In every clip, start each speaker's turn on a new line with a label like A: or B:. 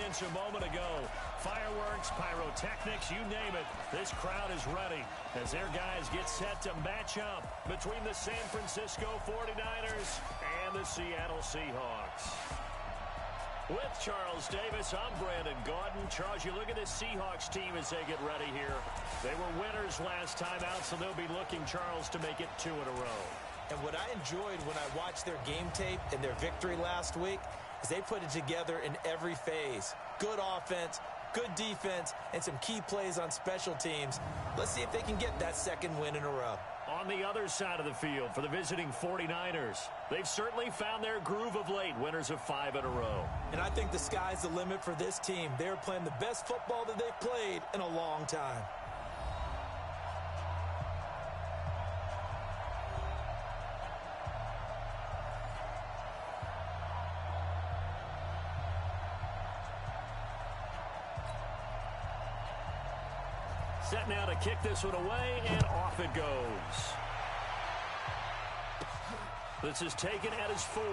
A: offense a moment ago. Fireworks, pyrotechnics, you name it. This crowd is ready as their guys get set to match up between the San Francisco 49ers and the Seattle Seahawks. With Charles Davis, I'm Brandon Gaudin. Charles, you look at this Seahawks team as they get ready here. They were winners last time out, so they'll be looking, Charles, to make it 2 in a row.
B: And what I enjoyed when I watched their game tape and their victory last week is they put it together in every phase. Good offense, good defense, and some key plays on special teams. Let's see if they can get that second win in a row.
A: On the other side of the field for the visiting 49ers, they've certainly found their groove of late, winners of 5 in a row.
B: And I think the sky's the limit for this team. They're playing the best football that they've played in a long time.
A: Set now to kick this one away, and off it goes. This is taken at his 4.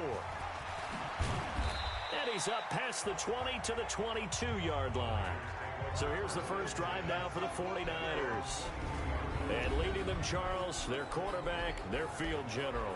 A: And he's up past the 20 to the 22-yard line. So here's the first drive now for the 49ers. And leading them, Charles, their quarterback, their field general.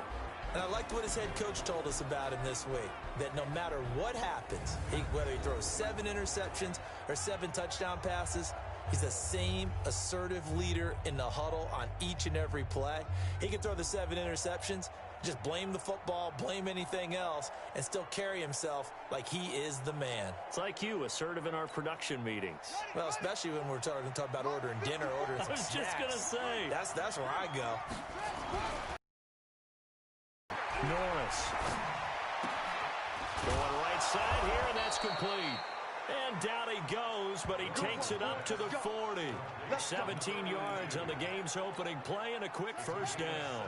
B: And I liked what his head coach told us about him this week, that no matter what happens, whether he throws 7 interceptions or 7 touchdown passes, he's the same assertive leader in the huddle on each and every play. He can throw the 7 interceptions, just blame the football, blame anything else, and still carry himself like he is the man.
A: It's like you, assertive in our production meetings.
B: Well, especially when we're talking about ordering dinner, ordering some snacks.
A: I was just going to say.
B: That's where I go.
A: Norris. Going right side here, and that's complete. And down he goes, but he takes it up to the 40. 17 yards on the game's opening play and a quick first down.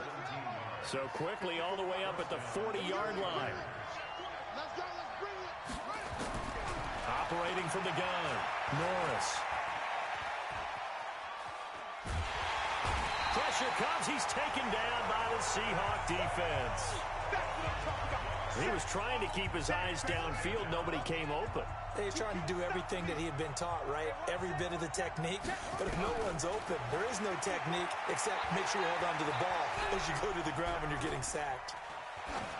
A: So quickly all the way up at the 40-yard line. Operating from the gun, Norris. Pressure comes. He's taken down by the Seahawk defense. He was trying to keep his eyes downfield. Nobody came open.
B: He's trying to do everything that he had been taught, right? Every bit of the technique. But if no one's open, there is no technique except make sure you hold on to the ball as you go to the ground when you're getting sacked.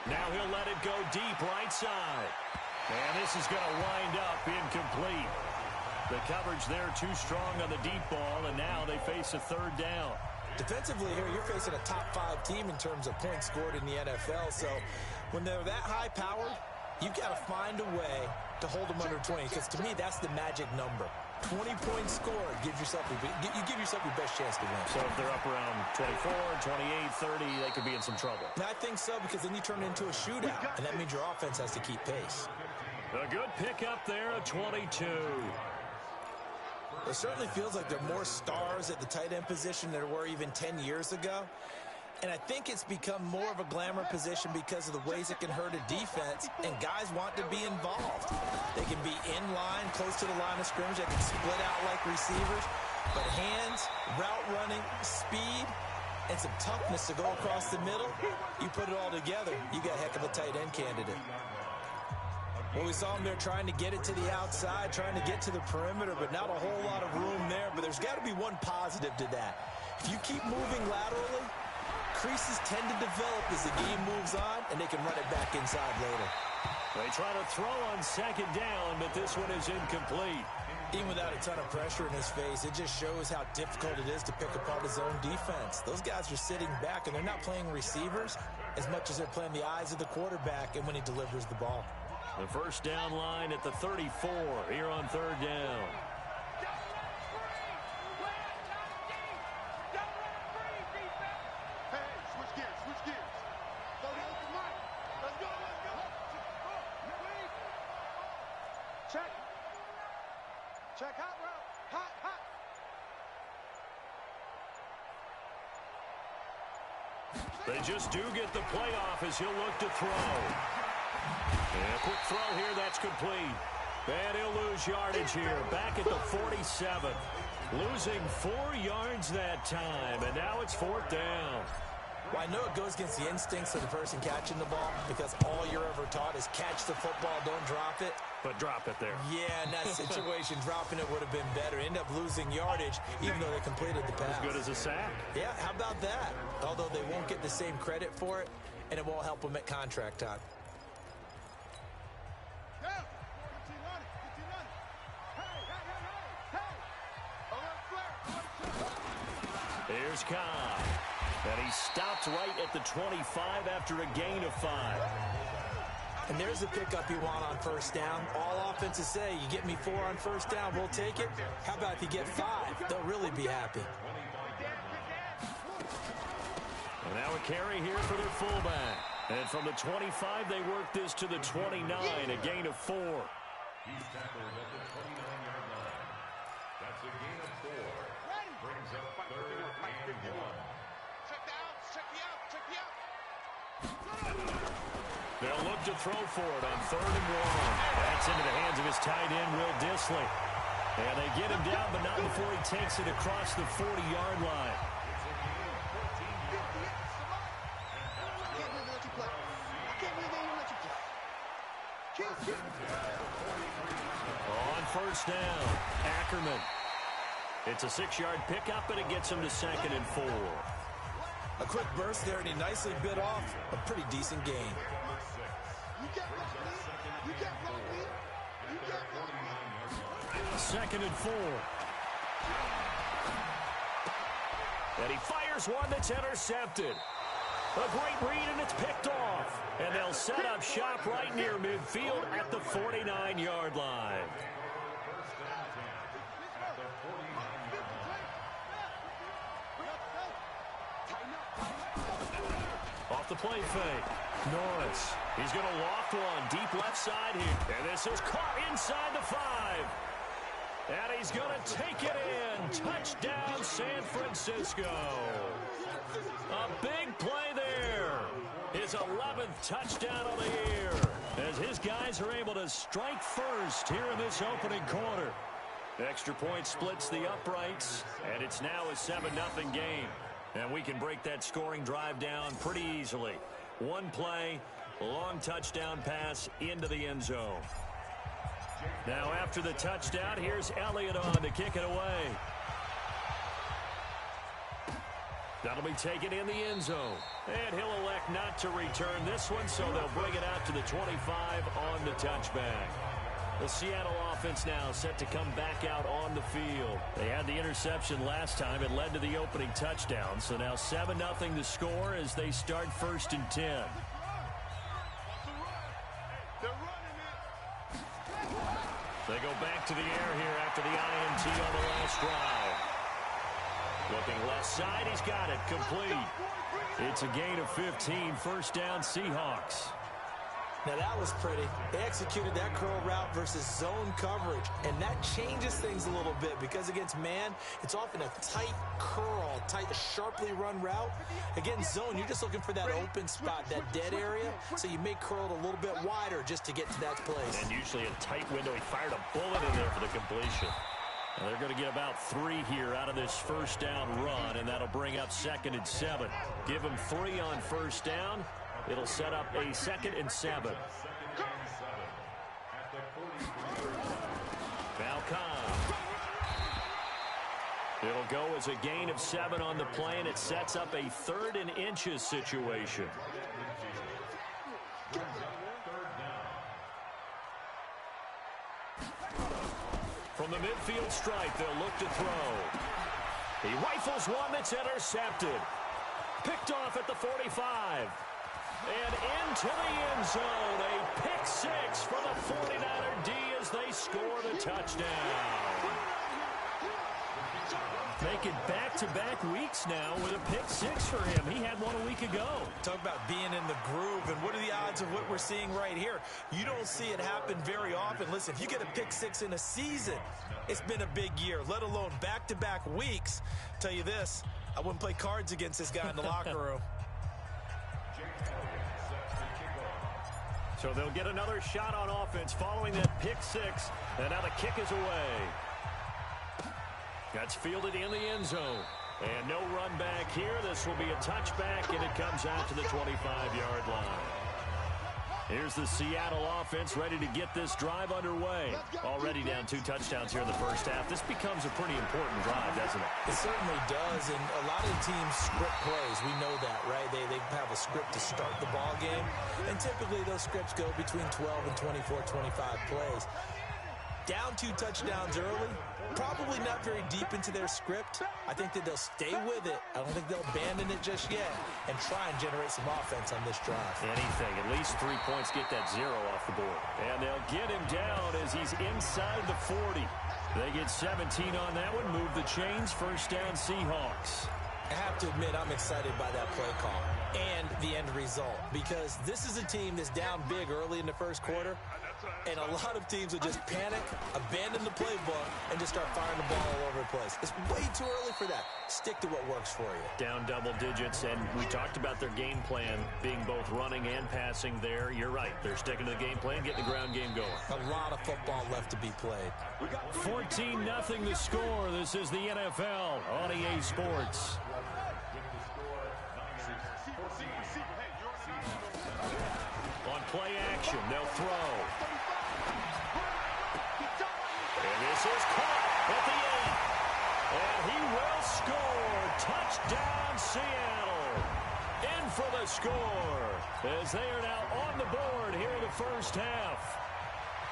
A: Now he'll let it go deep right side. And this is going to wind up incomplete. The coverage there too strong on the deep ball, and now they face a third down.
B: Defensively here, you're facing a top 5 team in terms of points scored in the NFL. So when they're that high-powered, you've got to find a way to hold them under 20, because to me, that's the magic number. 20 points scored, you give yourself your best chance to win.
A: So if they're up around 24, 28, 30, they could be in some trouble.
B: And I think so, because then you turn it into a shootout, and that means your offense has to keep pace.
A: A good pickup there, a 22.
B: It certainly feels like there are more stars at the tight end position than there were even 10 years ago. And I think it's become more of a glamour position because of the ways it can hurt a defense, and guys want to be involved. They can be in line, close to the line of scrimmage. They can split out like receivers. But hands, route running, speed, and some toughness to go across the middle, you put it all together, you got a heck of a tight end candidate. Well, we saw him there trying to get it to the outside, trying to get to the perimeter, but not a whole lot of room there. But there's got to be one positive to that. If you keep moving laterally, creases tend to develop as the game moves on, and they can run it back inside later.
A: They try to throw on second down, but this one is incomplete.
B: Even without a ton of pressure in his face, it just shows how difficult it is to pick apart his own defense. Those guys are sitting back, and they're not playing receivers as much as they're playing the eyes of the quarterback and when he delivers the ball.
A: The first down line at the 34 here on third down.
C: Check hot route. Hot.
A: They just do get the playoff as he'll look to throw. And a quick throw here, that's complete. And he'll lose yardage here, back at the 47. Losing 4 yards that time, and now it's fourth down.
B: Well, I know it goes against the instincts of the person catching the ball because all you're ever taught is catch the football, don't drop it.
A: But drop it there.
B: Yeah, in that situation, dropping it would have been better. End up losing yardage, even though they completed the pass.
A: As good as a sack.
B: Yeah, how about that? Although they won't get the same credit for it, and it won't help them at contract time.
A: Here's Cobb. And he stopped right at the 25 after a gain of 5.
B: And there's the pickup you want on first down. All offenses say, you get me 4 on first down, we'll take it. How about if you get 5? They'll really be happy.
A: And now a carry here for their fullback. And from the 25, they work this to the 29, a gain of 4.
D: He's tackled at the 29-yard line. That's a gain of 4. Brings up 3rd and 1.
C: Check the out, check the out, check the out.
A: They'll look to throw for it on 3rd and 1. That's into the hands of his tight end, Will Dissly. And they get him down, but not before he takes it across the 40-yard line. On first down, Ackerman. It's a 6-yard pickup, and it gets him to 2nd and 4.
B: A quick burst there, and he nicely bit off a pretty decent gain.
C: You get Rockney, you get Rockney, you get Rockney.
A: 2nd and 4. And he fires one that's intercepted. A great read, and it's picked off. And they'll set up shop right near midfield at the 49-yard line. Off the play fake. Norris. He's going to loft one deep left side here. And this is caught inside the 5. And he's going to take it in. Touchdown, San Francisco. A big play there. His 11th touchdown of the year. As his guys are able to strike first here in this opening quarter. Extra point splits the uprights. And it's now a 7-0 game. And we can break that scoring drive down pretty easily. One play, long touchdown pass into the end zone. Now after the touchdown, here's Elliott on to kick it away. That'll be taken in the end zone. And he'll elect not to return this one, so they'll bring it out to the 25 on the touchback. The Seattle offense now set to come back out on the field. They had the interception last time. It led to the opening touchdown. So now 7-0 to score as they start 1st and 10. They go back to the air here after the INT on the last drive. Looking left side, he's got it, complete. It's a gain of 15, 1st down Seahawks.
B: Now that was pretty. They executed that curl route versus zone coverage, and that changes things a little bit because against man, it's often a tight curl, tight, sharply run route. Against zone, you're just looking for that open spot, that dead area, so you make curl a little bit wider just to get to that place.
A: And usually a tight window. He fired a bullet in there for the completion. And they're going to get about 3 here out of this 1st down run, and that'll bring up 2nd and 7. Give him 3 on 1st down. It'll set up a 2nd and 7. Falcon. It'll go as a gain of 7 on the play, and it sets up a 3rd and inches situation. From the midfield stripe, they'll look to throw. He rifles one that's intercepted. Picked off at the 45. And into the end zone, a pick 6 for the 49er D as they score the touchdown. Make it back-to-back weeks now with a pick 6 for him. He had one a week ago.
B: Talk about being in the groove, and what are the odds of what we're seeing right here? You don't see it happen very often. Listen, if you get a pick 6 in a season, it's been a big year, let alone back-to-back weeks. Tell you this, I wouldn't play cards against this guy in the locker room.
A: So they'll get another shot on offense following that pick 6. And now the kick is away. That's fielded in the end zone. And no run back here. This will be a touchback, and it comes out to the 25-yard line. Here's the Seattle offense ready to get this drive underway. Already down 2 touchdowns here in the first half. This becomes a pretty important drive, doesn't it?
B: It certainly does, and a lot of the teams script plays. We know that, right? They have a script to start the ball game, and typically those scripts go between 12 and 24, 25 plays. Down 2 touchdowns early, probably not very deep into their script. I think that they'll stay with it. I don't think they'll abandon it just yet and try and generate some offense on this drive.
A: Anything. At least 3 points, get that 0 off the board. And they'll get him down as he's inside the 40. They get 17 on that one. Move the chains. First down, Seahawks.
B: I have to admit, I'm excited by that play call and the end result, because this is a team that's down big early in the first quarter, and a lot of teams will just panic, abandon the playbook, and just start firing the ball all over the place. It's way too early for that. Stick to what works for you.
A: Down double digits, and we talked about their game plan being both running and passing there. You're right. They're sticking to the game plan, getting the ground game going.
B: A lot of football left to be played.
A: 14-0 the score. This is the NFL on EA Sports. On play action, they'll throw. And this is caught at the end. And he will score. Touchdown, Seattle. In for the score as they are now on the board here in the first half.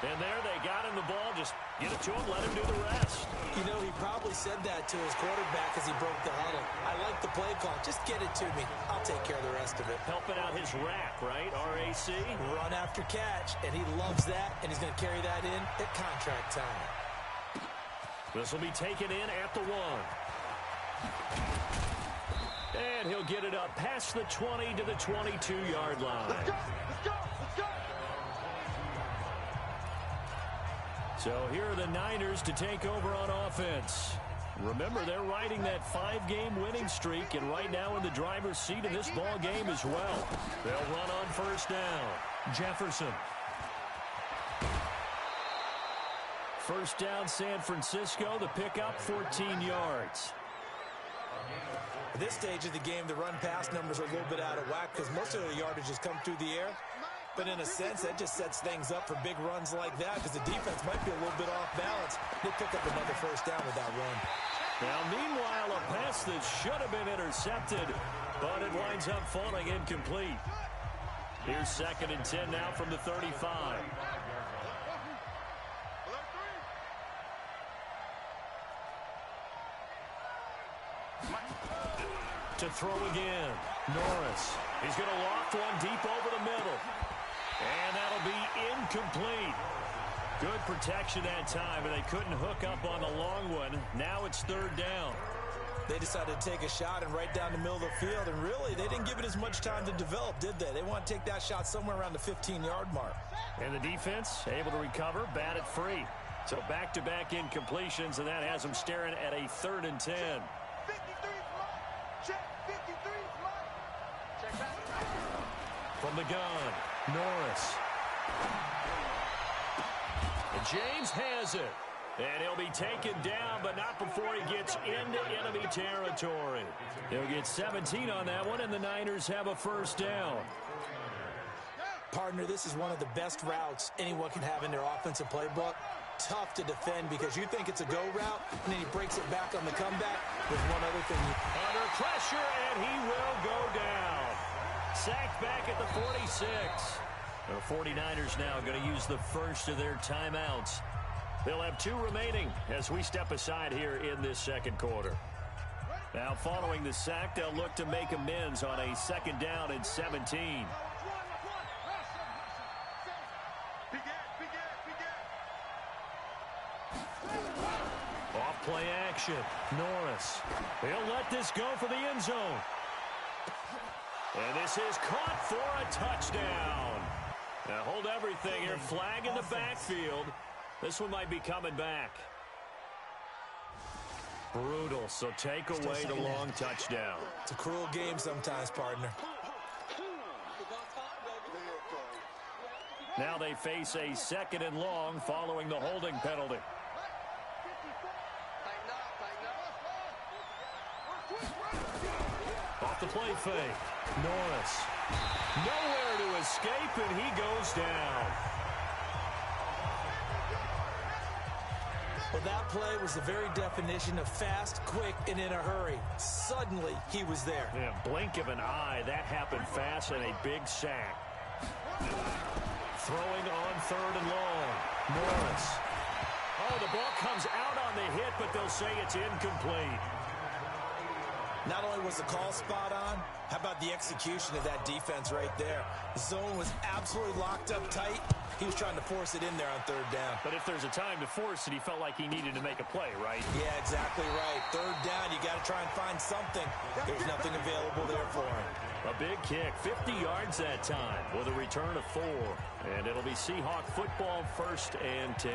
A: And there they got him the ball. Just get it to him, let him do the rest.
B: You know, he probably said that to his quarterback as he broke the huddle. I like the play call. Just get it to me. I'll take care of the rest of it.
A: Helping out his rack, right? RAC.
B: Run after catch, and he loves that, and he's going to carry that in at contract time.
A: This will be taken in at the 1. And he'll get it up past the 20 to the 22-yard line.
C: Let's go! Let's go! Let's go!
A: So here are the Niners to take over on offense. Remember, they're riding that 5-game winning streak, and right now in the driver's seat in this ball game as well. They'll run on first down. Jefferson. First down, San Francisco. The pickup, 14 yards.
B: At this stage of the game, the run-pass numbers are a little bit out of whack because most of the yardage has come through the air. But in a sense, that just sets things up for big runs like that because the defense might be a little bit off balance. They pick up another first down with that run.
A: Now, meanwhile, a pass that should have been intercepted, but it winds up falling incomplete. Here's 2nd and 10 now from the 35. To throw again. Norris. He's going to loft one deep over the middle. And that'll be incomplete. Good protection that time, and they couldn't hook up on the long one. Now it's 3rd down.
B: They decided to take a shot and right down the middle of the field, and really, they didn't give it as much time to develop, did they? They want to take that shot somewhere around the 15-yard mark.
A: And the defense able to recover, bat it free. So back-to-back incompletions, and that has them staring at a 3rd and 10.
C: 53 check, 53 check back.
A: From the gun, Norris. And James has it. And he'll be taken down, but not before he gets into enemy territory. He'll get 17 on that one, and the Niners have a first down.
B: Partner, this is one of the best routes anyone can have in their offensive playbook. Tough to defend because you think it's a go route, and then he breaks it back on the comeback. There's one other thing.
A: Under pressure, and he will go down. Sacked back at the 46. The 49ers now going to use the first of their timeouts. They'll have 2 remaining as we step aside here in this second quarter. Now, following the sack, they'll look to make amends on a 2nd down and 17. Off play action. Norris. He'll let this go for the end zone. And this is caught for a touchdown. Now hold everything here. Flag in the backfield. This one might be coming back. Brutal. So take away the long touchdown.
B: It's a cruel game sometimes, partner.
A: Now they face a 2nd and long following the holding penalty. play fake. Norris. Nowhere to escape, and he goes down.
B: Well, that play was the very definition of fast, quick, and in a hurry. Suddenly, he was there.
A: Yeah, blink of an eye. That happened fast and a big sack. Throwing on 3rd and long. Norris. Oh, the ball comes out on the hit, but they'll say it's incomplete.
B: Not only was the call spot on, how about the execution of that defense right there? The zone was absolutely locked up tight. He was trying to force it in there on 3rd down.
A: But if there's a time to force it, he felt like he needed to make a play, right?
B: Yeah, exactly right. 3rd down, you got to try and find something. There's nothing available there for him.
A: A big kick, 50 yards that time with a return of 4. And it'll be Seahawk football, 1st and 10.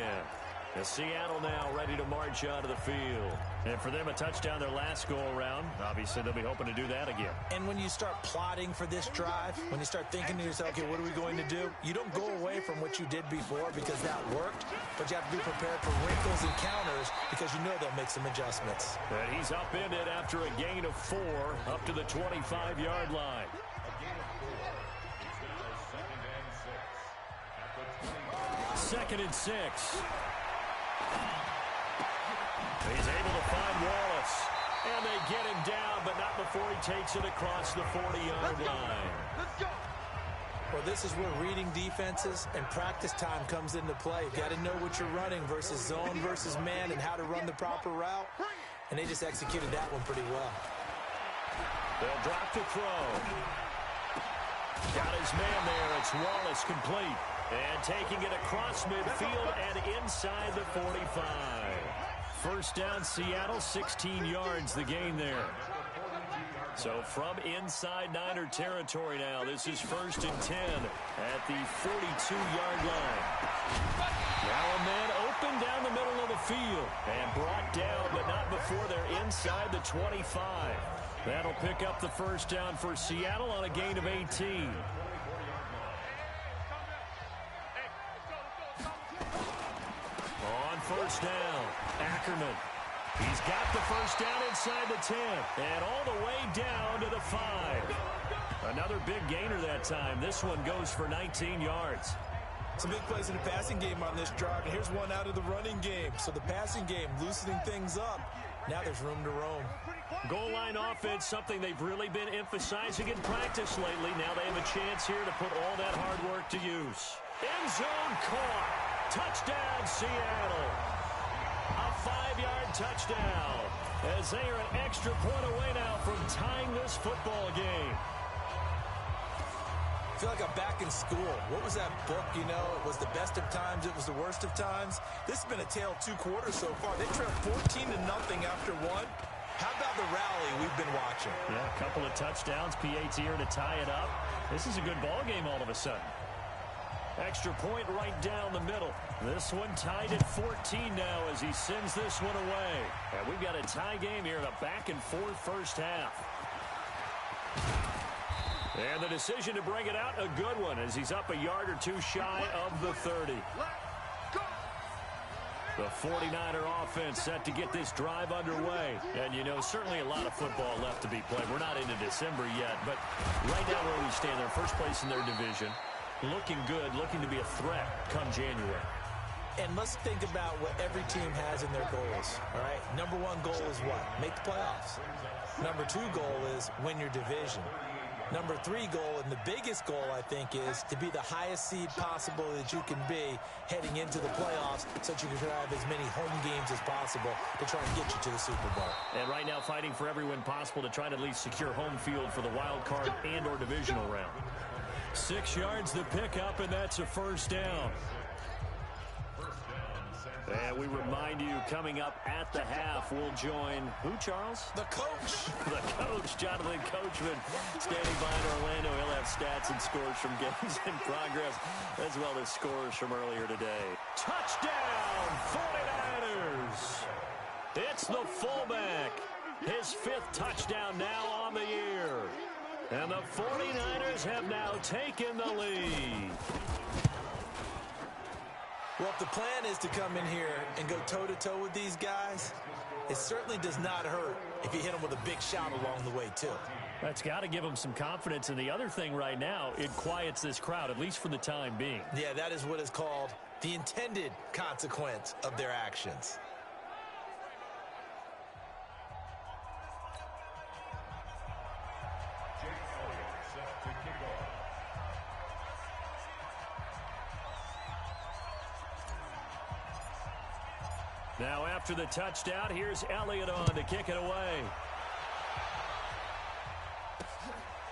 A: And Seattle now ready to march out of the field. And for them, a touchdown their last go-around. Obviously, they'll be hoping to do that again.
B: And when you start plotting for this drive, when you start thinking to yourself, okay, what are we going to do? You don't go away from what you did before because that worked, but you have to be prepared for wrinkles and counters because you know they'll make some adjustmts.
A: And he's upended after a gain of 4 up to the 25-yard line. Second and 6. He's able to find Wallace. And they get him down, but not before he takes it across the 40-yard line.
C: Let's go.
B: Well, this is where reading defenses and practice time comes into play. You've got to know what you're running versus zone versus man and how to run the proper route. And they just executed that one pretty well.
A: They'll drop to throw. Got his man there. It's Wallace complete. And taking it across midfield and inside the 45. First down, Seattle, 16 yards the gain there. So from inside Niner territory now, this is 1st and 10 at the 42-yard line. Now a man open down the middle of the field and brought down, but not before they're inside the 25. That'll pick up the first down for Seattle on a gain of 18. On first down, Ackerman. He's got the first down inside the 10 and all the way down to the 5. Another big gainer that time. This one goes for 19 yards.
B: Some big plays in the passing game on this drive, and here's one out of the running game. So the passing game loosening things up. Now there's room to roam.
A: Goal line offense, something they've really been emphasizing in practice lately. Now they have a chance here to put all that hard work to use. End zone caught. Touchdown, Seattle. A 5-yard touchdown as they are an extra point away now from tying this football game.
B: I feel like I'm back in school. What was that book, you know? It was the best of times. It was the worst of times. This has been a tale of 2 quarters so far. They trailed 14-0 after 1. How about the rally we've been watching?
A: Yeah, a couple of touchdowns. PAT here to tie it up. This is a good ball game all of a sudden. Extra point right down the middle. This one tied at 14 now as he sends this one away. And we've got a tie game here in a back-and-forth first half. And the decision to bring it out, a good one, as he's up a yard or 2 shy of the 30. The 49er offense set to get this drive underway. And, you know, certainly a lot of football left to be played. We're not into December yet, but right now where we stand, they're first place in their division. Looking good, looking to be a threat come January.
B: And let's think about what every team has in their goals, all right? Number 1 goal is what? Make the playoffs. Number 2 goal is win your division. Number 3 goal, and the biggest goal, I think, is to be the highest seed possible that you can be heading into the playoffs so that you can have as many home games as possible to try and get you to the Super Bowl.
A: And right now fighting for every win possible to try to at least secure home field for the wild card and or divisional round. 6 yards the pickup, and that's a first down. And we remind you, coming up at the half, we'll join who, Charles?
B: The coach.
A: The coach, Jonathan Coachman, standing by in Orlando. He'll have stats and scores from games in progress, as well as scores from earlier today. Touchdown, 49ers! It's the fullback. His 5th touchdown now on the year. And the 49ers have now taken the lead.
B: Well, if the plan is to come in here and go toe-to-toe with these guys, it certainly does not hurt if you hit them with a big shot along the way, too.
A: That's got to give them some confidence. And the other thing right now, it quiets this crowd, at least for the time being.
B: Yeah, that is what is called the intended consequence of their actions.
A: Now after the touchdown, here's Elliott on to kick it away.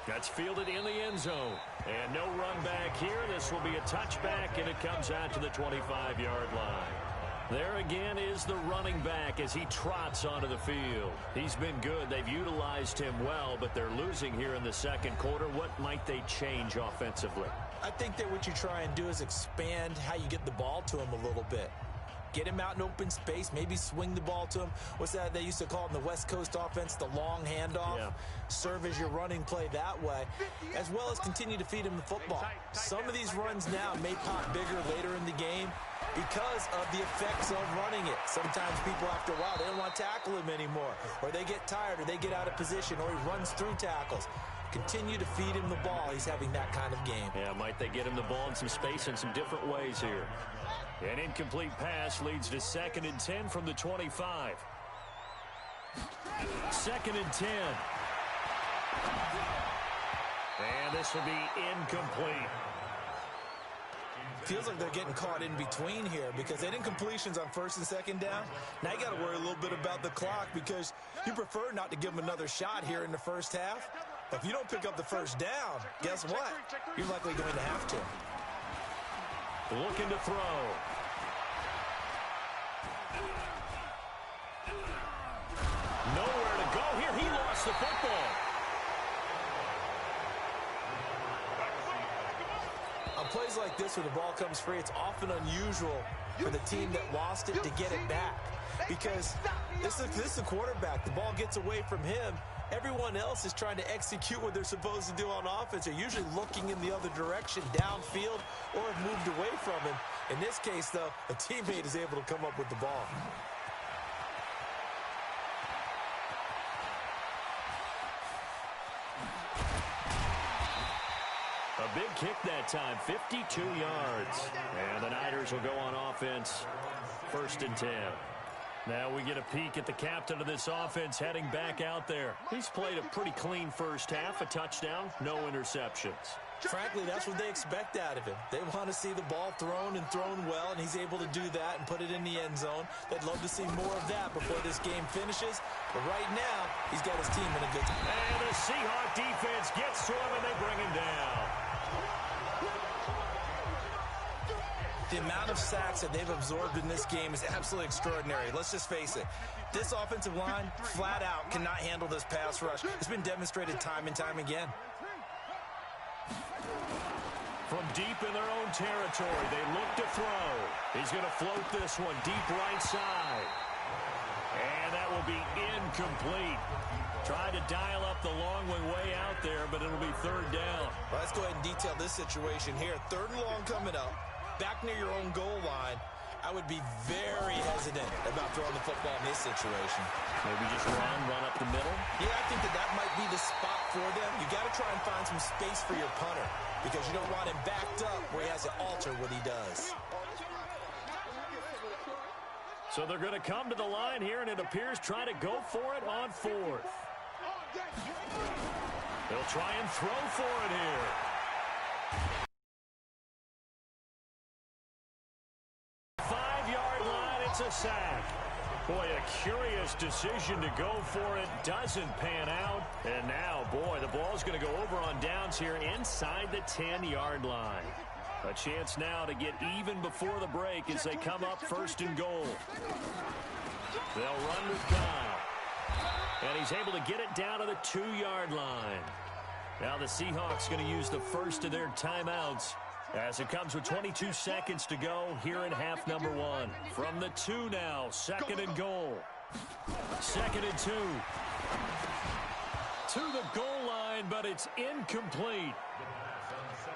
A: That's fielded in the end zone. And no run back here. This will be a touchback, and it comes out to the 25-yard line. There again is the running back as he trots onto the field. He's been good. They've utilized him well, but they're losing here in the second quarter. What might they change offensively?
B: I think that what you try and do is expand how you get the ball to him a little bit. Get him out in open space, maybe swing the ball to him. What's that they used to call in the West Coast offense, the long handoff? Yeah. Serve as your running play that way, as well as continue to feed him the football. Some of these runs now may pop bigger later in the game because of the effects of running it. Sometimes people, after a while, they don't want to tackle him anymore, or they get tired, or they get out of position, or he runs through tackles. Continue to feed him the ball. He's having that kind of game.
A: Yeah, might they get him the ball in some space in some different ways here. An incomplete pass leads to 2nd and 10 from the 25. 2nd and 10. And this will be incomplete.
B: Feels like they're getting caught in between here because they didn't completions on 1st and 2nd down. Now you got to worry a little bit about the clock because you prefer not to give them another shot here in the first half. But if you don't pick up the first down, guess what? You're likely going to have to.
A: Looking to throw. Nowhere to go here. He lost the football.
B: On plays like this where the ball comes free, it's often unusual for the team that lost it to get it back. Because this is the quarterback. The ball gets away from him. Everyone else is trying to execute what they're supposed to do on offense. They're usually looking in the other direction, downfield, or have moved away from him. In this case, though, a teammate is able to come up with the ball.
A: A big kick that time, 52 yards. And the Niners will go on offense, 1st and 10. Now we get a peek at the captain of this offense heading back out there. He's played a pretty clean first half, a touchdown, no interceptions.
B: Frankly, that's what they expect out of him. They want to see the ball thrown and thrown well, and he's able to do that and put it in the end zone. They'd love to see more of that before this game finishes. But right now, he's got his team in a good spot.
A: And the Seahawk defense gets to him, and they bring him down.
B: The amount of sacks that they've absorbed in this game is absolutely extraordinary. Let's just face it. This offensive line, flat out, cannot handle this pass rush. It's been demonstrated time and time again.
A: From deep in their own territory, they look to throw. He's going to float this one deep right side. And that will be incomplete. Tried to dial up the long way out there, but it'll be 3rd down.
B: Well, let's go ahead and detail this situation here. 3rd and long coming up. Back near your own goal line, I would be very hesitant about throwing the football in this situation.
A: Maybe just run up the middle?
B: Yeah, I think that might be the spot for them. You got to try and find some space for your punter because you don't want him backed up where he has to alter what he does.
A: So they're going to come to the line here, and it appears try to go for it on 4th. They'll try and throw for it here. It's a sack. Boy, a curious decision to go for it. Doesn't pan out. And now, boy, the ball's going to go over on downs here inside the 10-yard line. A chance now to get even before the break as they come up 1st and goal. They'll run with Kyle. And he's able to get it down to the 2-yard line. Now the Seahawks going to use the first of their timeouts as it comes with 22 seconds to go here in half number 1. From the 2 now, 2nd and goal. 2nd and 2. To the goal line, but it's incomplete.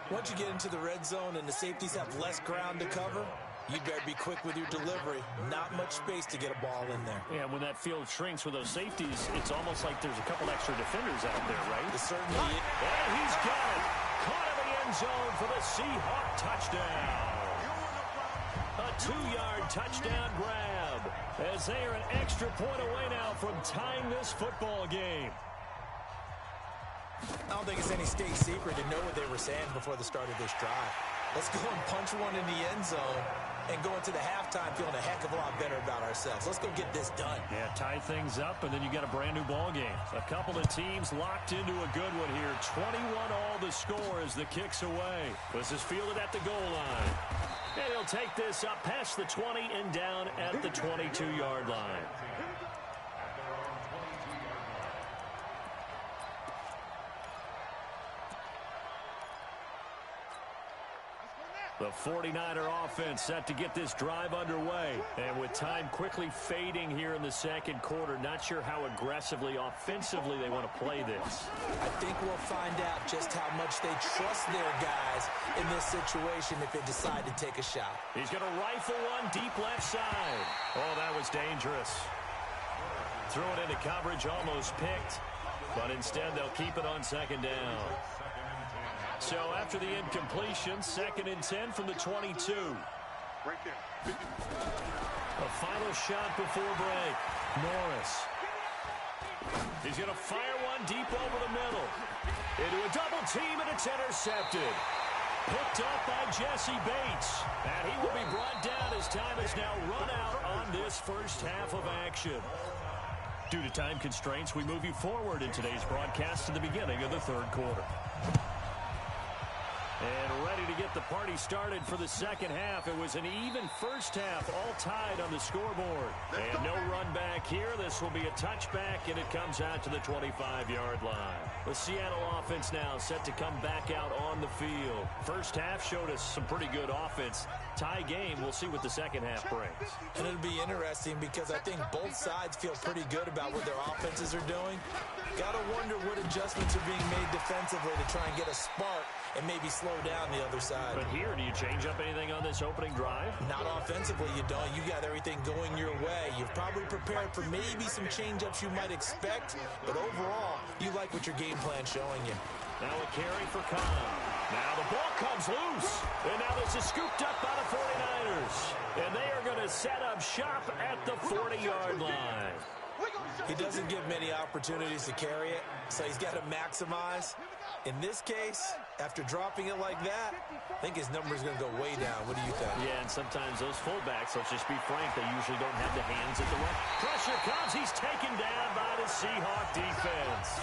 B: Once you get into the red zone and the safeties have less ground to cover, You better be quick with your delivery. Not much space to get a ball in there.
A: Yeah, when that field shrinks with those safeties, it's almost like there's a couple extra defenders out there, right?
B: It certainly is.
A: And he's got it. Caught in the end zone for the Seahawk touchdown. A 2-yard touchdown grab as they are an extra point away now from tying this football game.
B: I don't think it's any state secret to know what they were saying before the start of this drive. Let's go and punch one in the end zone and go into the halftime feeling a heck of a lot better about ourselves. Let's go get this done.
A: Yeah, tie things up, and then you got a brand new ball game. A couple of teams locked into a good one here. 21 all the score as the kick's away. This is fielded at the goal line. And he'll take this up past the 20 and down at the 22-yard line. The 49er offense set to get this drive underway. And with time quickly fading here in the second quarter, not sure how aggressively, offensively they want to play this.
B: I think we'll find out just how much they trust their guys in this situation if they decide to take a shot.
A: He's going to rifle one deep left side. Oh, that was dangerous. Threw it into coverage, almost picked. But instead, they'll keep it on second down. So after the incompletion, 2nd and 10 from the 22.
C: Right there.
A: A final shot before break. Norris. He's going to fire one deep over the middle. Into a double team, and it's intercepted. Picked up by Jesse Bates. And he will be brought down as time is now run out on this first half of action. Due to time constraints, we move you forward in today's broadcast to the beginning of the third quarter. And ready to get the party started for the second half. It was an even first half, all tied on the scoreboard. And no run back here. This will be a touchback, and it comes out to the 25-yard line. The Seattle offense now set to come back out on the field. First half showed us some pretty good offense. Tie game, we'll see what the second half brings.
B: And it'll be interesting because I think both sides feel pretty good about what their offenses are doing. Got to wonder what adjustments are being made defensively to try and get a spark and maybe slow down the other side.
A: But here, do you change up anything on this opening drive?
B: Not offensively, you don't. You got everything going your way. You've probably prepared for maybe some change-ups you might expect, but overall, you like what your game plan's showing you.
A: Now a carry for Khan. Now the ball comes loose. And now this is scooped up by the 49ers. And they are going to set up shop at the 40-yard line.
B: He doesn't get many opportunities to carry it, so he's got to maximize. In this case, after dropping it like that, I think his number is going to go way down. What do you think?
A: Yeah, and sometimes those fullbacks, let's just be frank, they usually don't have the hands at the right. Pressure comes. He's taken down by the Seahawk defense.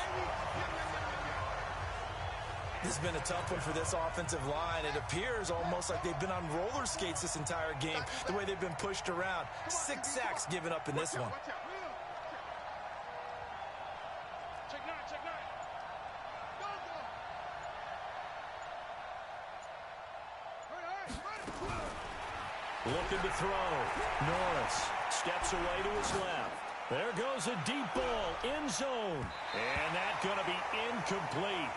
B: This has been a tough one for this offensive line. It appears almost like they've been on roller skates this entire game, the way they've been pushed around. 6 sacks given up in this one.
A: Looking to throw. Norris steps away to his left. There goes a deep ball, end zone. And that's going to be incomplete.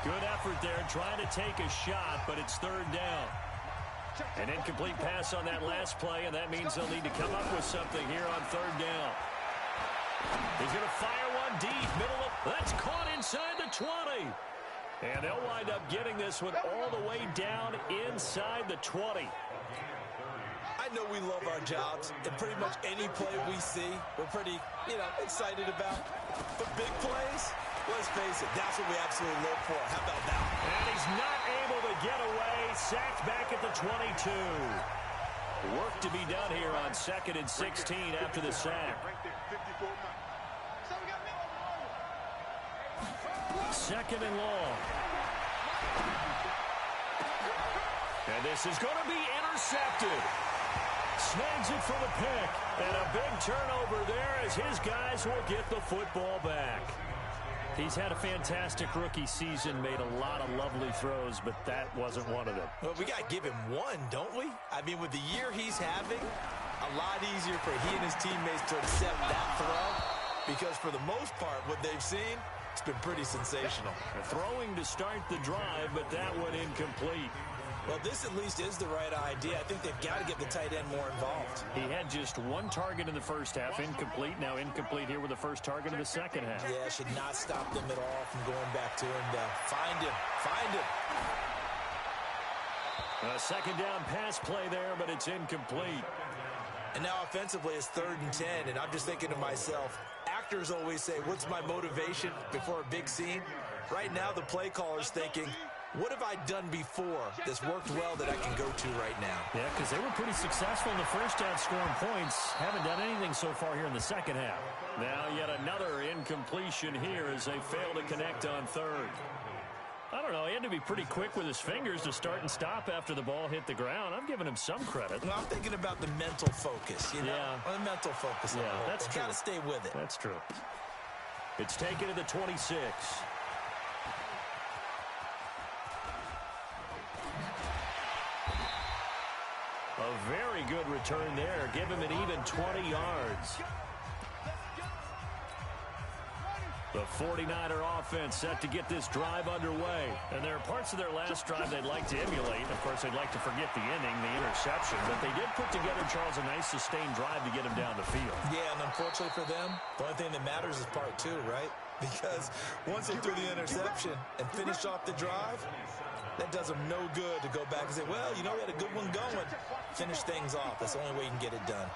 A: Good effort there trying to take a shot, but it's third down. An incomplete pass on that last play, and that means they'll need to come up with something here on third down. He's going to fire one deep, middle of... That's caught inside the 20. And they'll wind up getting this one all the way down inside the 20.
B: I know we love our jobs, and pretty much any play we see, we're pretty, excited about. But big plays, let's face it, that's what we absolutely live for. How about that?
A: And he's not able to get away. Sacked back at the 22. Work to be done here on 2nd and 16 after the sack. Second and long. And this is going to be intercepted. Snags it for the pick. And a big turnover there as his guys will get the football back. He's had a fantastic rookie season, made a lot of lovely throws, but that wasn't one of them.
B: Well, we got to give him one, don't we? I mean, with the year he's having, a lot easier for he and his teammates to accept that throw because for the most part, what they've seen, it's been pretty sensational.
A: Throwing to start the drive, but that one incomplete.
B: Well, this at least is the right idea. I think they've got to get the tight end more involved.
A: He had just one target in the first half, incomplete. Now incomplete here with the first target in the second half.
B: Yeah, should not stop them at all from going back to him. Find him. Find him.
A: A second down pass play there, but it's incomplete.
B: And now offensively it's 3rd and 10, and I'm just thinking to myself, actors always say, what's my motivation before a big scene? Right now the play caller's thinking, what have I done before that's worked well that I can go to right now?
A: Yeah, because they were pretty successful in the first half scoring points. Haven't done anything so far here in the second half. Now yet another incompletion here as they fail to connect on 3rd. I don't know, he had to be pretty quick with his fingers to start and stop after the ball hit the ground. I'm giving him some credit.
B: Well, I'm thinking about the mental focus, you know?
A: Yeah.
B: The mental focus.
A: Yeah, that's true.
B: Got to stay with it.
A: That's true. It's taken to the 26. A very good return there. Give him an even 20 yards. The 49er offense set to get this drive underway. And there are parts of their last drive they'd like to emulate. Of course, they'd like to forget the ending, the interception. But they did put together, Charles, a nice sustained drive to get him down the field.
B: Yeah, and unfortunately for them, the only thing that matters is part 2, right? Because once they threw the interception and finished off the drive, that does them no good to go back and say, well, you know, we had a good one going. Finish things off. That's the only way you can get it done.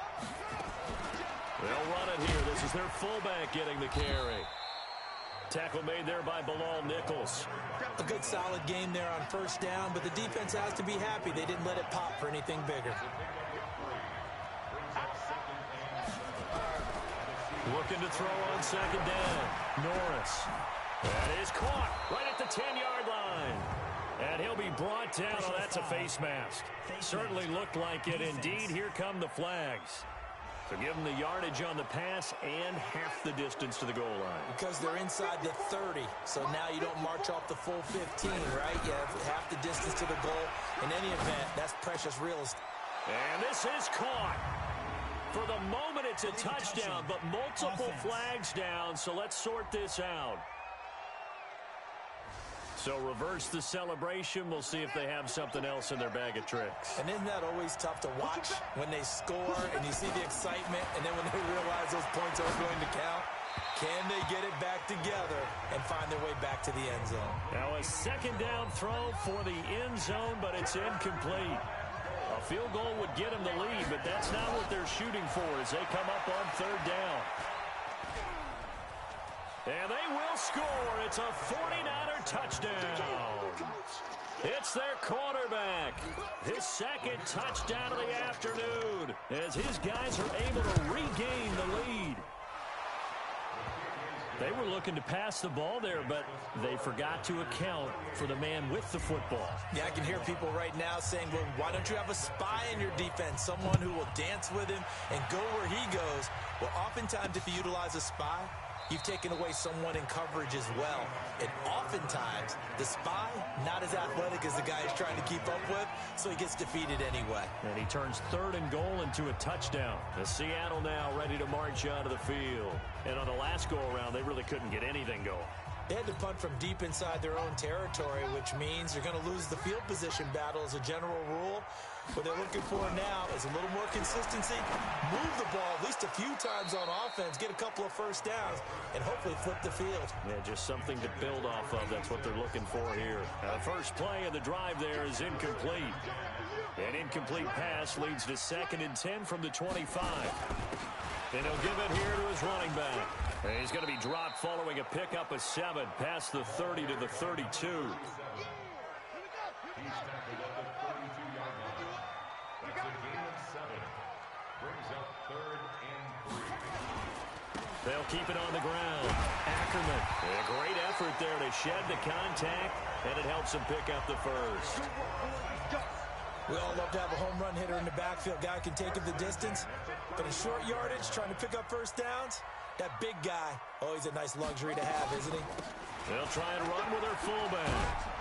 A: They'll run it here. This is their fullback getting the carry. Tackle made there by Bilal Nichols.
B: A good solid game there on first down, but the defense has to be happy. They didn't let it pop for anything bigger.
A: Looking to throw on second down. Norris. That is caught right at the 10-yard line. And he'll be brought down. Oh, that's a face mask. Certainly looked like it. Indeed, here come the flags. So give them the yardage on the pass and half the distance to the goal line.
B: Because they're inside the 30, so now you don't march off the full 15, right? You have half the distance to the goal. In any event, that's precious real estate.
A: And this is caught. For the moment, it's a touchdown, but multiple flags down, so let's sort this out. So reverse the celebration. We'll see if they have something else in their bag of tricks.
B: And isn't that always tough to watch when they score and you see the excitement, and then when they realize those points aren't going to count? Can they get it back together and find their way back to the end zone?
A: Now a second down throw for the end zone, but it's incomplete. A field goal would get them the lead, but that's not what they're shooting for as they come up on third down. And they will score. It's a 49er touchdown. It's their quarterback. His second touchdown of the afternoon as his guys are able to regain the lead. They were looking to pass the ball there, but they forgot to account for the man with the football.
B: Yeah, I can hear people right now saying, well, why don't you have a spy in your defense, someone who will dance with him and go where he goes? Well, oftentimes if you utilize a spy, you've taken away someone in coverage as well. And oftentimes, the spy, not as athletic as the guy he's trying to keep up with, so he gets defeated anyway.
A: And he turns third and goal into a touchdown. The Seattle now ready to march onto the field. And on the last go-around, they really couldn't get anything going.
B: They had to punt from deep inside their own territory, which means they're going to lose the field position battle as a general rule. What they're looking for now is a little more consistency, move the ball at least a few times on offense, get a couple of first downs, and hopefully flip the field.
A: Yeah, just something to build off of. That's what they're looking for here. Now, the first play of the drive there is incomplete. An incomplete pass leads to 2nd and 10 from the 25. And he'll give it here to his running back. And he's going to be dropped following a pickup of 7 past the 30 to the 32.
D: He's tackled at the 32-yard line. That's a gain of 7. Brings up 3rd and 3.
A: They'll keep it on the ground. Ackerman, a great effort there to shed the contact, and it helps him pick up the first.
B: We all love to have a home run hitter in the backfield. Guy can take it the distance, but in short yardage, trying to pick up first downs, that big guy, always a nice luxury to have, isn't he?
A: They'll try and run with their fullback.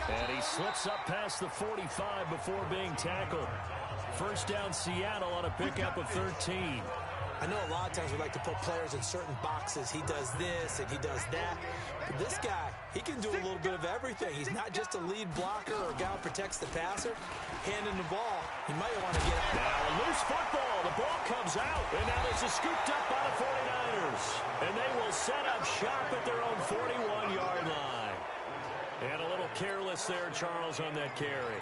A: And he slips up past the 45 before being tackled. First down Seattle on a pickup of 13.
B: I know a lot of times we like to put players in certain boxes. He does this and he does that. But this guy, he can do a little bit of everything. He's not just a lead blocker or a guy who protects the passer. Handing the ball, he might want to get out.
A: Now a loose football. The ball comes out. And now this is scooped up by the 49ers. And they will set up shop at their own 41-yard line. And a little careless there, Charles, on that carry.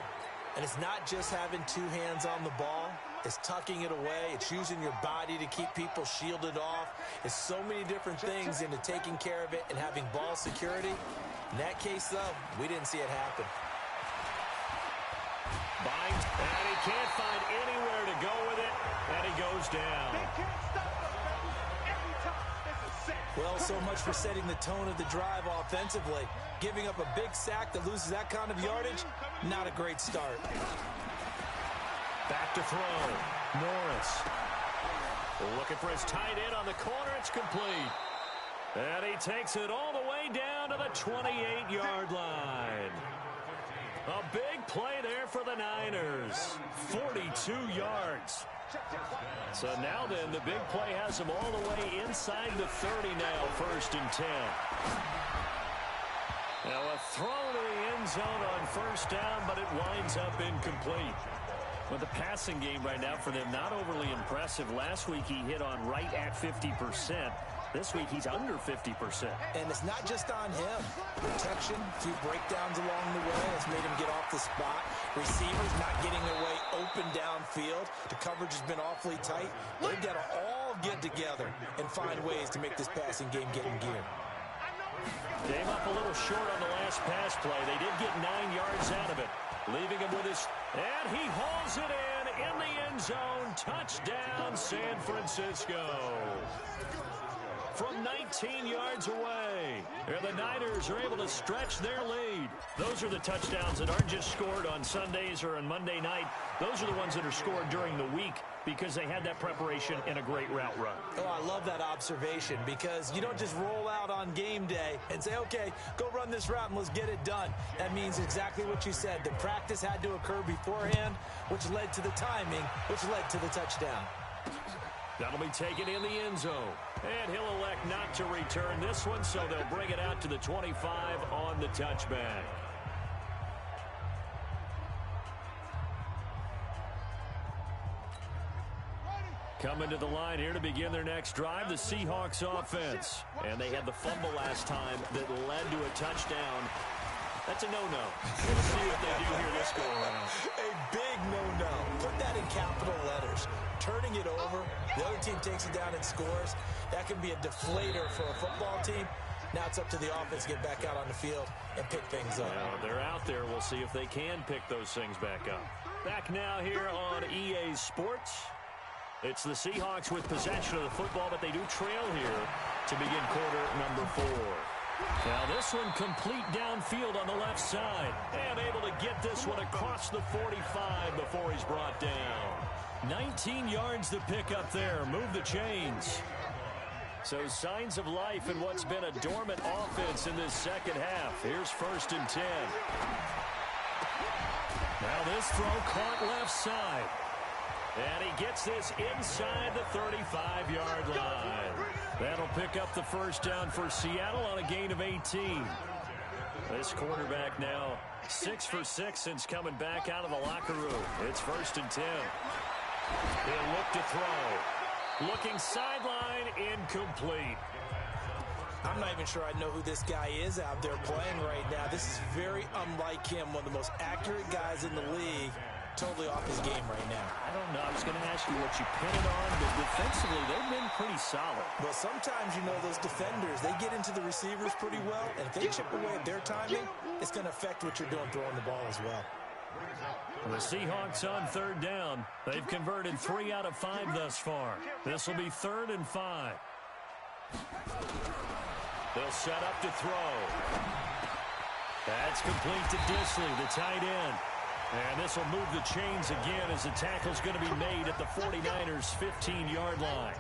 B: And it's not just having two hands on the ball. It's tucking it away. It's using your body to keep people shielded off. It's so many different things into taking care of it and having ball security. In that case, though, we didn't see it happen.
A: Binds, and he can't find anywhere to go with it, and he goes down.
C: They can't stop us, baby. Every time it's a set.
B: Well, so much for setting the tone of the drive offensively. Giving up a big sack that loses that kind of yardage, not a great start.
A: Back to throw. Norris. Looking for his tight end on the corner. It's complete. And he takes it all the way down to the 28-yard line. A big play there for the Niners. 42 yards. So now then, the big play has him all the way inside the 30 now, 1st and 10. Now a throw to the end zone on 1st down, but it winds up incomplete. With the passing game right now for them, not overly impressive. Last week he hit on right at 50%. This week he's under 50%.
B: And it's not just on him. Protection, a few breakdowns along the way has made him get off the spot. Receivers not getting their way open downfield. The coverage has been awfully tight. They've got to all get together and find ways to make this passing game get in gear.
A: Came up a little short on the last pass play. They did get 9 yards out of it, leaving him with his... And he hauls it in the end zone. Touchdown, San Francisco. From 19 yards away. And the Niners are able to stretch their lead. Those are the touchdowns that aren't just scored on Sundays or on Monday night. Those are the ones that are scored during the week because they had that preparation and a great route run.
B: Oh, I love that observation because you don't just roll out on game day and say, okay, go run this route and let's get it done. That means exactly what you said. The practice had to occur beforehand, which led to the timing, which led to the touchdown.
A: That'll be taken in the end zone. And he'll elect not to return this one, so they'll bring it out to the 25 on the touchback. Coming to the line here to begin their next drive, the Seahawks offense. And they had the fumble last time that led to a touchdown. That's a no-no. We'll see what they do here this go-around.
B: A big no-no. Put that in capital letters. Turning it over, the other team takes it down and scores. That can be a deflator for a football team. Now it's up to the offense to get back out on the field and pick things up.
A: Well, they're out there. We'll see if they can pick those things back up. Back now here on EA Sports. It's the Seahawks with possession of the football, but they do trail here to begin quarter number 4. Now this one complete downfield on the left side. And able to get this one across the 45 before he's brought down. 19 yards to pick up there. Move the chains. So signs of life in what's been a dormant offense in this second half. Here's 1st and 10. Now this throw caught left side. And he gets this inside the 35-yard line. That'll pick up the 1st down for Seattle on a gain of 18. This quarterback now 6 for 6 since coming back out of the locker room. It's 1st and 10. He'll look to throw. Looking sideline, incomplete.
B: I'm not even sure I know who this guy is out there playing right now. This is very unlike him, one of the most accurate guys in the league. Totally off his game right now.
A: I don't know. I was going to ask you what you pin it on, but defensively, they've been pretty solid.
B: Well, sometimes, you know, those defenders, they get into the receivers pretty well, and if they chip away at their timing, it's going to affect what you're doing throwing the ball as well.
A: The Seahawks on 3rd down. They've converted 3 out of 5 thus far. This will be 3rd and 5. They'll set up to throw. That's complete to Disley, the tight end. And this will move the chains again as the tackle's going to be made at the 49ers' 15-yard line.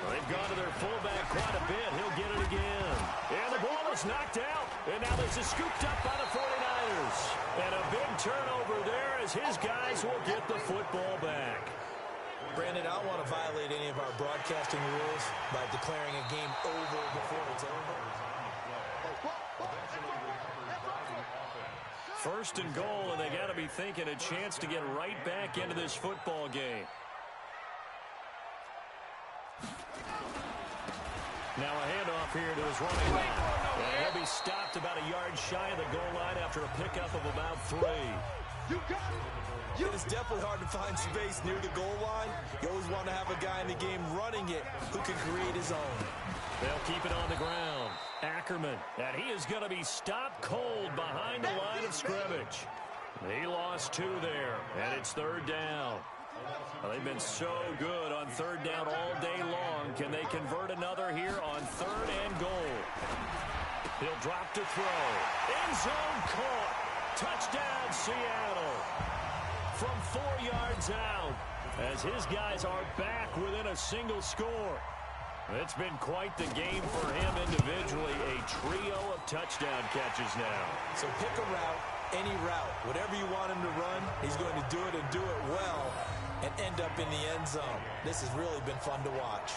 A: They've gone to their fullback quite a bit. He'll get it again. And the ball is knocked out. And now this is scooped up by the 49ers. 49ers. And a big turnover there as his guys will get the football back.
B: Brandon, I don't want to violate any of our broadcasting rules by declaring a game over before it's over.
A: First and goal, and they got to be thinking a chance to get right back into this football game. Now a handoff here to his running back. And he'll be stopped about a yard shy of the goal line after a pickup of about 3.
C: You got it.
B: It's definitely hard to find space near the goal line. You always want to have a guy in the game running it who can create his own.
A: They'll keep it on the ground. Ackerman, and he is going to be stopped cold behind the line of scrimmage. He lost 2 there, and it's 3rd down. Well, they've been so good on 3rd down all day long. Can they convert another here on 3rd and goal? He'll drop to throw. End zone caught. Touchdown, Seattle. From 4 yards out, as his guys are back within a single score. It's been quite the game for him individually. A trio of touchdown catches now.
B: So pick a route, any route. Whatever you want him to run, he's going to do it and do it well and end up in the end zone. This has really been fun to watch.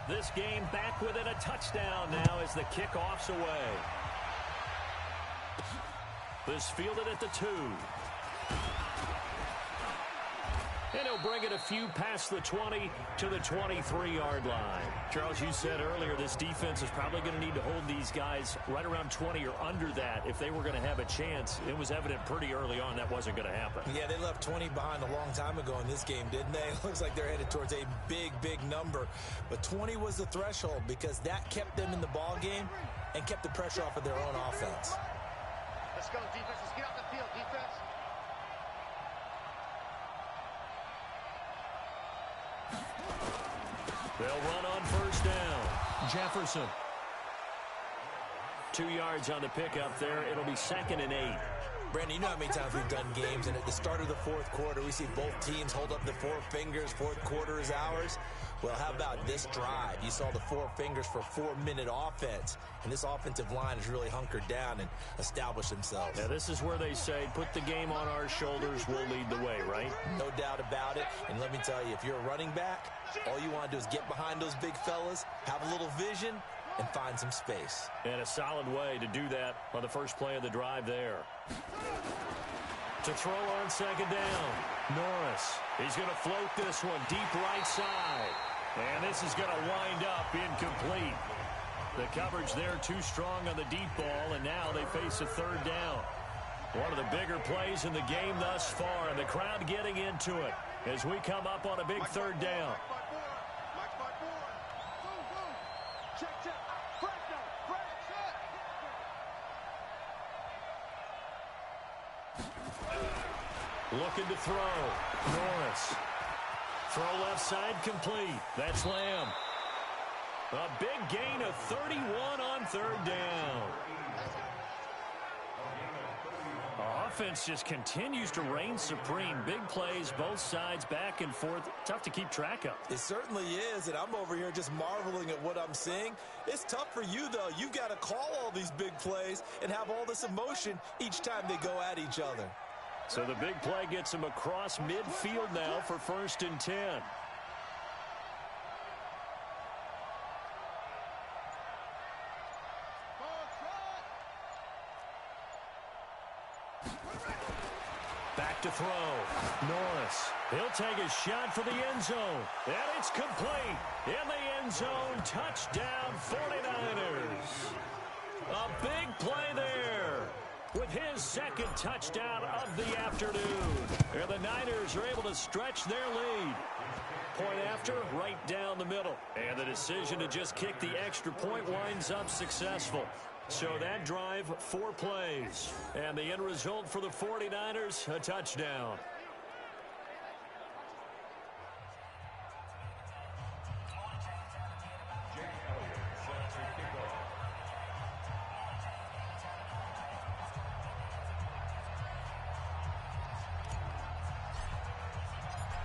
A: This game back within a touchdown now as the kickoff's away. This fielded at the 2. And he'll bring it a few past the 20 to the 23-yard line. Charles, you said earlier this defense is probably going to need to hold these guys right around 20 or under that if they were going to have a chance. It was evident pretty early on that wasn't going to happen.
B: Yeah, they left 20 behind a long time ago in this game, didn't they? It looks like they're headed towards a big, big number. But 20 was the threshold because that kept them in the ball game and kept the pressure off of their own offense.
C: Let's go, defense. Let's get off the field, defense.
A: They'll run on 1st down. Jefferson. 2 yards on the pickup there. It'll be 2nd and 8.
B: Brandon, you know how many times we've done games, and at the start of the 4th quarter, we see both teams hold up the 4 fingers. 4th quarter is ours. Well, how about this drive? You saw the 4 fingers for 4-minute offense, and this offensive line has really hunkered down and established themselves.
A: Now, this is where they say, put the game on our shoulders, we'll lead the way, right?
B: No doubt about it. And let me tell you, if you're a running back, all you want to do is get behind those big fellas, have a little vision, and find some space.
A: And a solid way to do that on the first play of the drive there. To throw on 2nd down, Norris. He's going to float this one deep right side. And this is going to wind up incomplete. The coverage there too strong on the deep ball, and now they face a 3rd down. One of the bigger plays in the game thus far, and the crowd getting into it as we come up on a big 3rd down. Looking to throw. Norris. Throw left side complete. That's Lamb. A big gain of 31 on 3rd down. Offense just continues to reign supreme. Big plays, both sides, back and forth. Tough to keep track of.
B: It certainly is, and I'm over here just marveling at what I'm seeing. It's tough for you, though. You've got to call all these big plays and have all this emotion each time they go at each other.
A: So the big play gets him across midfield now for 1st and 10. Back to throw. Norris. He'll take a shot for the end zone. And it's complete. In the end zone. Touchdown 49ers. A big play there. With his 2nd touchdown of the afternoon. And the Niners are able to stretch their lead. Point after, right down the middle. And the decision to just kick the extra point winds up successful. So that drive, 4 plays. And the end result for the 49ers, a touchdown.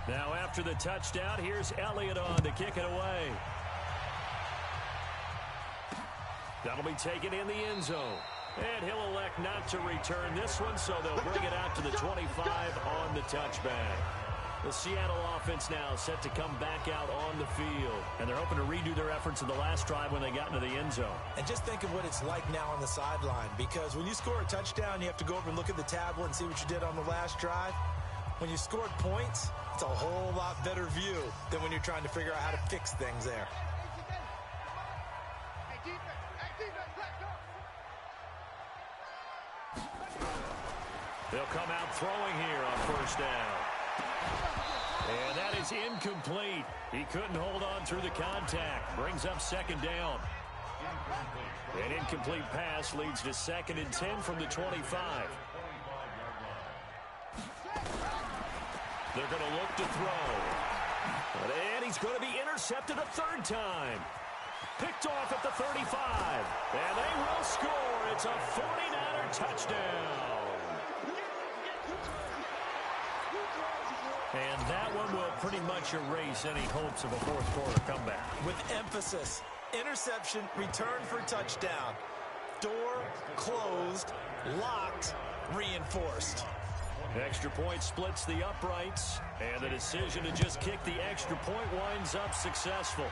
A: Now after the touchdown, here's Elliott on to kick it away. That'll be taken in the end zone. And he'll elect not to return this one, so they'll bring it out to the 25 on the touchback. The Seattle offense now set to come back out on the field. And they're hoping to redo their efforts in the last drive when they got into the end zone.
B: And just think of what it's like now on the sideline, because when you score a touchdown, you have to go over and look at the tablet and see what you did on the last drive. When you scored points, it's a whole lot better view than when you're trying to figure out how to fix things there.
A: They'll come out throwing here on first down. And that is incomplete. He couldn't hold on through the contact. Brings up second down. An incomplete pass leads to 2nd and 10 from the 25. They're going to look to throw. And he's going to be intercepted a third time. Picked off at the 35. And they will score. It's a 49er touchdown. And that one will pretty much erase any hopes of a fourth quarter comeback.
B: With emphasis, interception, return for touchdown. Door closed, locked, reinforced.
A: Extra point splits the uprights, and the decision to just kick the extra point winds up successful.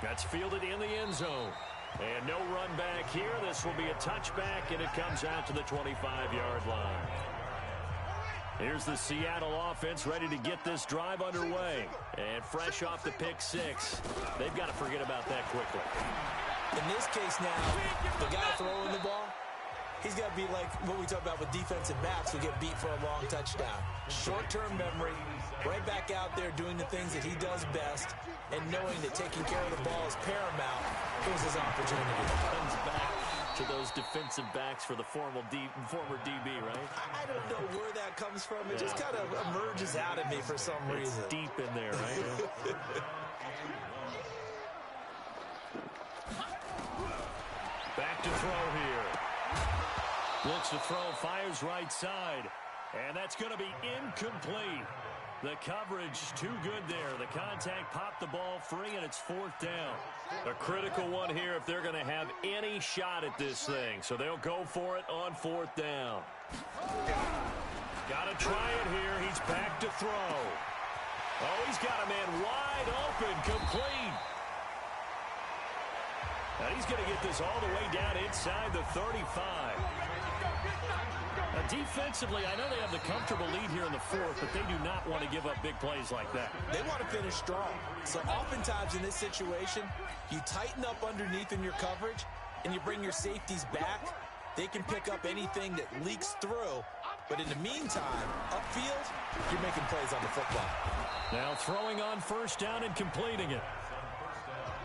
A: That's fielded in the end zone. And no run back here. This will be a touchback, and it comes out to the 25-yard line. Here's the Seattle offense ready to get this drive underway. And fresh off the pick six, they've got to forget about that quickly.
B: In this case now, the guy throwing the ball, he's got to be like what we talk about with defensive backs who get beat for a long touchdown. Short-term memory, right back out there doing the things that he does best, and knowing that taking care of the ball is paramount. Here's his opportunity.
A: Comes back to those defensive backs for the former DB, right?
B: I don't know where that comes from. It just kind of emerges out of me for some reason.
A: It's deep in there, right? Back to throw here. Looks to throw, fires right side. And that's going to be incomplete. The coverage too good there. The contact popped the ball free, and it's 4th down. A critical one here if they're going to have any shot at this thing. So they'll go for it on 4th down. Got to try it here. He's back to throw. Oh, he's got a man wide open, complete. And he's going to get this all the way down inside the 35. Now, defensively, I know they have the comfortable lead here in the 4th, but they do not want to give up big plays like that.
B: They want to finish strong. So oftentimes in this situation, you tighten up underneath in your coverage, and you bring your safeties back. They can pick up anything that leaks through. But in the meantime, upfield, you're making plays on the football.
A: Now throwing on first down and completing it.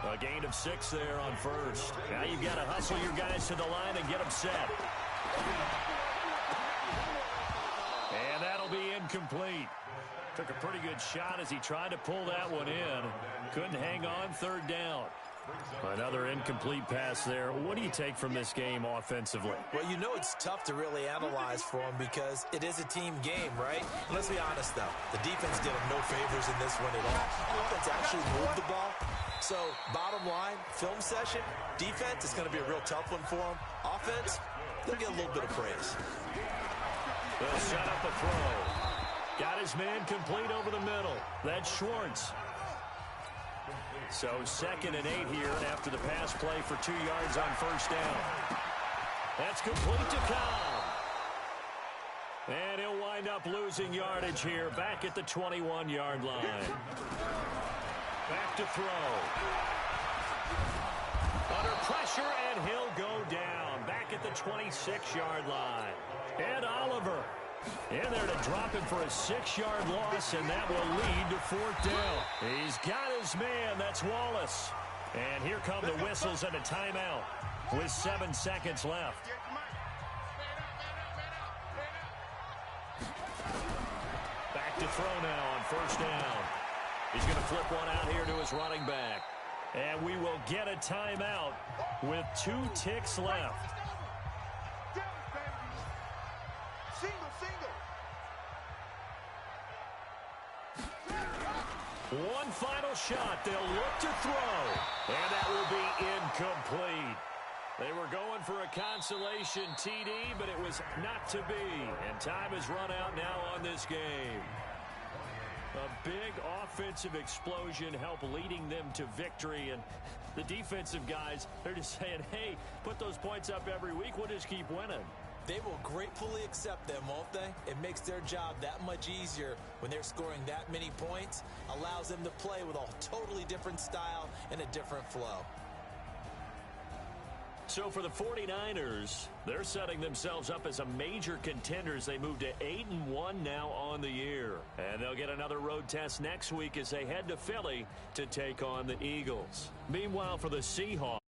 A: A gain of 6 there on first. Now you've got to hustle your guys to the line and get them set. And that'll be incomplete. Took a pretty good shot as he tried to pull that one in. Couldn't hang on, 3rd down. Another incomplete pass there. What do you take from this game offensively?
B: Well, you know it's tough to really analyze for them because it is a team game, right? Let's be honest, though. The defense did them no favors in this one at all. Offense actually moved the ball. So, bottom line, film session, defense is going to be a real tough one for them. Offense, they'll get a little bit of praise.
A: They'll set up a throw. Got his man complete over the middle. That's Schwartz. So 2nd and 8 here after the pass play for 2 yards on first down. That's complete to Cobb. And he'll wind up losing yardage here back at the 21-yard line. Back to throw. Under pressure, and he'll go down back at the 26-yard line. And Oliver in there to drop him for a 6-yard loss, and that will lead to 4th down. He's got his man. That's Wallace. And here come the whistles and a timeout with 7 seconds left. Back to throw now on first down. He's going to flip one out here to his running back. And we will get a timeout with 2 ticks left. One final shot. They'll look to throw. And that will be incomplete. They were going for a consolation TD, but it was not to be. And time has run out now on this game. A big offensive explosion helped leading them to victory. And the defensive guys, they're just saying, hey, put those points up every week. We'll just keep winning.
B: They will gratefully accept them, won't they? It makes their job that much easier when they're scoring that many points. Allows them to play with a totally different style and a different flow.
A: So for the 49ers, they're setting themselves up as a major contender as they move to 8-1 now on the year. And they'll get another road test next week as they head to Philly to take on the Eagles. Meanwhile, for the Seahawks,